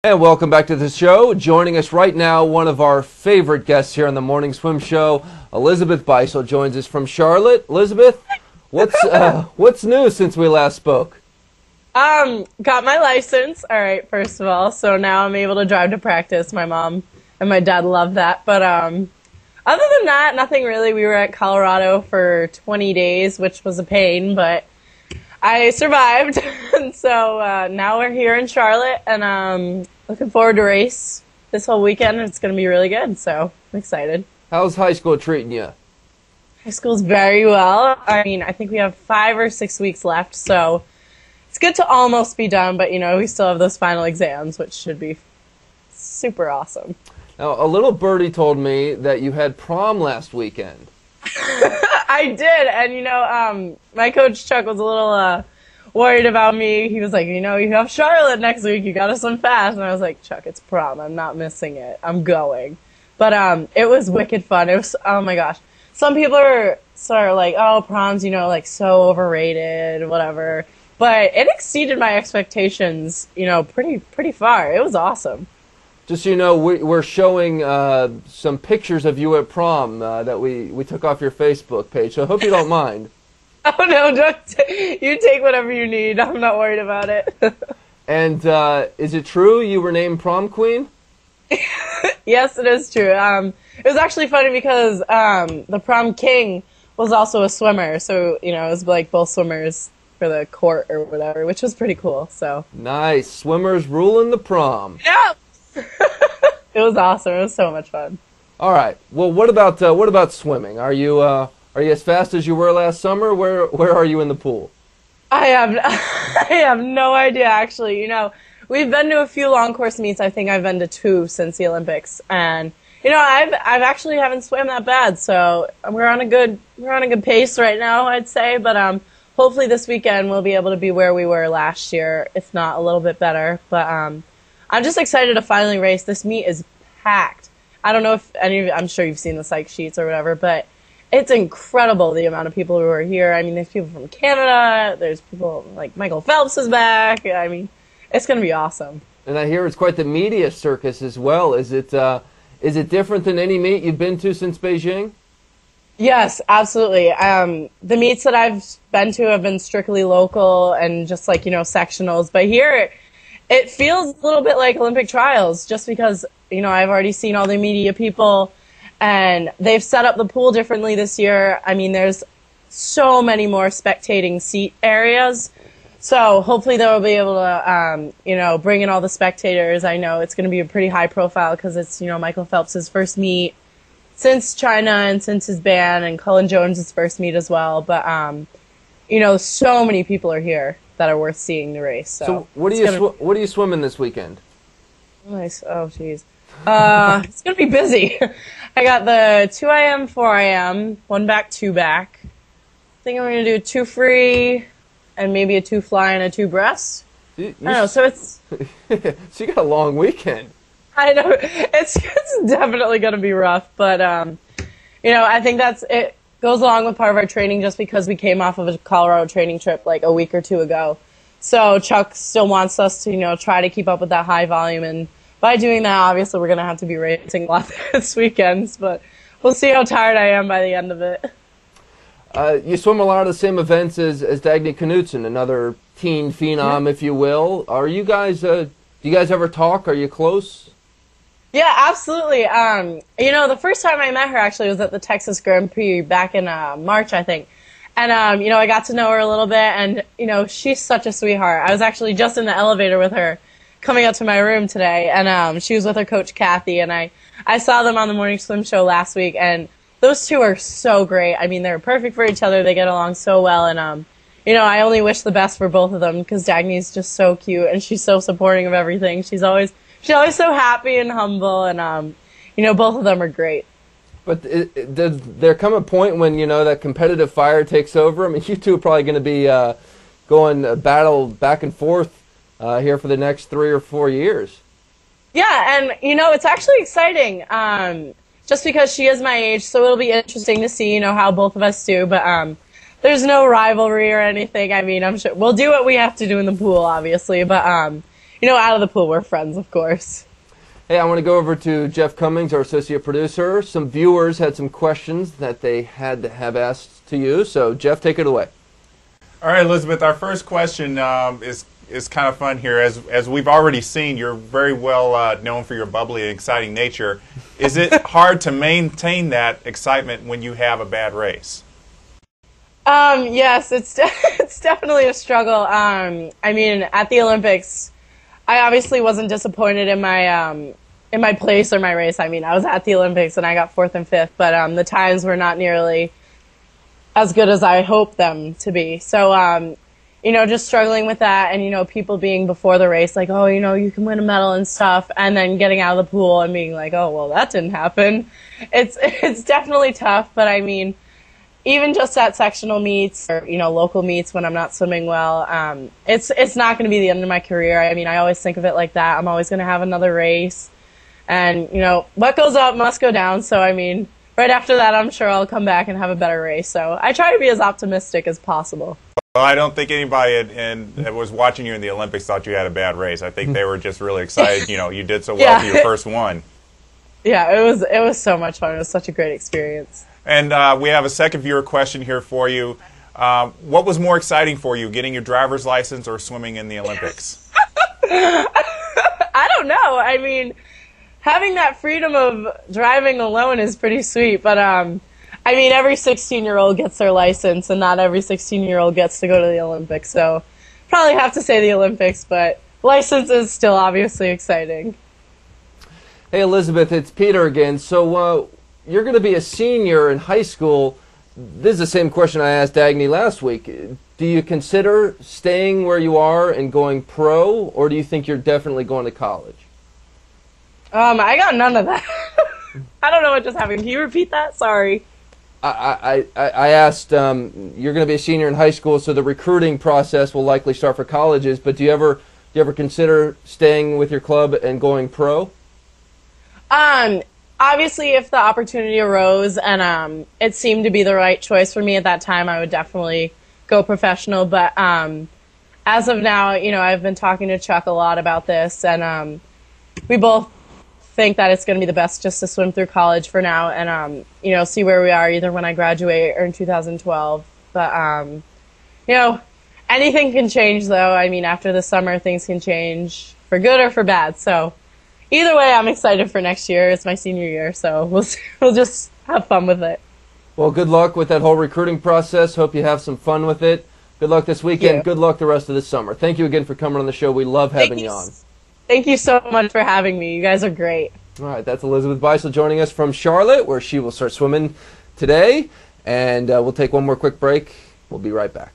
And welcome back to the show. Joining us right now, one of our favorite guests here on the Morning Swim Show, Elizabeth Beisel, joins us from Charlotte. Elizabeth, what's new since we last spoke? Got my license, all right, first of all, so now I'm able to drive to practice. My mom and my dad love that, but other than that, nothing really. We were at Colorado for 20 days, which was a pain, but I survived, and so now we're here in Charlotte, and looking forward to race this whole weekend. It's going to be really good, so I'm excited. How's high school treating you? High school's very well. I mean, I think we have 5 or 6 weeks left, so it's good to almost be done, but, you know, we still have those final exams, which should be super awesome. Now, a little birdie told me that you had prom last weekend. I did, and, you know, my coach Chuck was a little worried about me. He was like, you know, you have Charlotte next week. You got to swim fast. And I was like, Chuck, it's prom. I'm not missing it. I'm going. But it was wicked fun. It was, oh, my gosh. Some people are sort of like, oh, prom's, you know, like so overrated, whatever. But it exceeded my expectations, you know, pretty far. It was awesome. Just so you know, we're showing some pictures of you at prom that we took off your Facebook page, so I hope you don't mind. Oh, no, you take whatever you need. I'm not worried about it. And is it true you were named prom queen? Yes, it is true. It was actually funny because the prom king was also a swimmer, so, you know, it was like both swimmers for the court or whatever, which was pretty cool. So nice. Swimmers ruling the prom. Yeah. It was awesome. It was so much fun. All right. Well, what about swimming? Are you as fast as you were last summer? Where are you in the pool? I have no idea, actually. You know, we've been to a few long course meets. I think I've been to 2 since the Olympics, and you know, I've actually haven't swam that bad. So we're on a good pace right now, I'd say. But hopefully this weekend we'll be able to be where we were last year, if not a little bit better. But I'm just excited to finally race. This meet is packed. I don't know if any of you, I'm sure you've seen the psych sheets or whatever, but it's incredible the amount of people who are here. I mean, there's people from Canada. There's people like Michael Phelps is back. I mean, it's going to be awesome. And I hear it's quite the media circus as well. Is it different than any meet you've been to since Beijing? Yes, absolutely. The meets that I've been to have been strictly local and just like, you know, sectionals. But here, it feels a little bit like Olympic trials just because, you know, I've already seen all the media people and they've set up the pool differently this year. I mean, there's so many more spectating seat areas. So hopefully they'll be able to, you know, bring in all the spectators. I know it's going to be a pretty high profile because it's, you know, Michael Phelps' first meet since China and since his ban, and Cullen Jones' first meet as well. But, you know, so many people are here that are worth seeing the race. So what are you swimming this weekend? Nice. Oh, jeez. It's going to be busy. I got the 2 a.m., 4 a.m., 1 back, 2 back. I think I'm going to do 2 free and maybe a 2 fly and a 2 breast. I don't know, so it's... So you got a long weekend. I know. It's definitely going to be rough, but, you know, I think it goes along with part of our training just because we came off of a Colorado training trip like a week or 2 ago. So Chuck still wants us to, you know, try to keep up with that high volume, and by doing that, obviously, we're going to have to be racing a lot this weekend, but we'll see how tired I am by the end of it. You swim a lot of the same events as Dagny Knutson, another teen phenom, if you will. Are you guys, do you guys ever talk? Are you close? Yeah, absolutely. You know, the first time I met her actually was at the Texas Grand Prix back in March, I think. And, you know, I got to know her a little bit, and, you know, she's such a sweetheart. I was actually just in the elevator with her coming up to my room today, and she was with her coach, Kathy, and I saw them on the Morning Swim Show last week, and those two are so great. I mean, they're perfect for each other. They get along so well, and, you know, I only wish the best for both of them because Dagny's just so cute, and she's so supporting of everything. She's always so happy and humble, and, you know, both of them are great. But does there come a point when, you know, that competitive fire takes over? I mean, you two are probably going to be going battle back and forth here for the next 3 or 4 years. Yeah, and, you know, it's actually exciting just because she is my age, so it'll be interesting to see, you know, how both of us do. But there's no rivalry or anything. I mean, I'm sure we'll do what we have to do in the pool, obviously. But, out of the pool, we're friends, of course. Hey, I want to go over to Jeff Cummings, our associate producer. Some viewers had some questions that they had to have asked to you. So, Jeff, take it away. All right, Elizabeth, our first question is kind of fun here. As we've already seen, you're very well known for your bubbly and exciting nature. Is it hard to maintain that excitement when you have a bad race? Yes, it's definitely a struggle. I mean, at the Olympics, I obviously wasn't disappointed in my place or my race. I mean, I was at the Olympics and I got 4th and 5th, but the times were not nearly as good as I hoped them to be. So, just struggling with that, and people being before the race like, oh, you can win a medal and stuff, and then getting out of the pool and being like, oh, well, that didn't happen. It's definitely tough, but I mean, even just at sectional meets or local meets when I'm not swimming well, it's not going to be the end of my career. I mean, I always think of it like that. I'm always going to have another race, and what goes up must go down. So I mean, right after that, I'm sure I'll come back and have a better race. So I try to be as optimistic as possible. Well, I don't think anybody that was watching you in the Olympics thought you had a bad race. I think they were just really excited. You did so well for your first one. Yeah, it was so much fun. It was such a great experience. And we have a second viewer question here for you. What was more exciting for you, getting your driver's license or swimming in the Olympics? I don't know. I mean, having that freedom of driving alone is pretty sweet, but I mean, every 16-year-old gets their license, and not every 16-year-old gets to go to the Olympics. So probably have to say the Olympics, but license is still obviously exciting. Hey, Elizabeth, it's Peter again. So you're going to be a senior in high school. This is the same question I asked Dagny last week. Do you consider staying where you are and going pro, or do you think you're definitely going to college? I got none of that. I don't know what just happened. Can you repeat that? Sorry. I asked, you're going to be a senior in high school, so the recruiting process will likely start for colleges, but do you ever consider staying with your club and going pro? Obviously, if the opportunity arose and it seemed to be the right choice for me at that time, I would definitely go professional. But as of now, I've been talking to Chuck a lot about this, and we both think that it's going to be the best just to swim through college for now and, see where we are either when I graduate or in 2012. But, anything can change, though. I mean, after the summer, things can change for good or for bad. So either way, I'm excited for next year. It's my senior year, so we'll just have fun with it. Well, good luck with that whole recruiting process. Hope you have some fun with it. Good luck this weekend. Good luck the rest of the summer. Thank you again for coming on the show. We love having you on. Thank you so much for having me. You guys are great. All right, that's Elizabeth Beisel joining us from Charlotte, where she will start swimming today. And we'll take one more quick break. We'll be right back.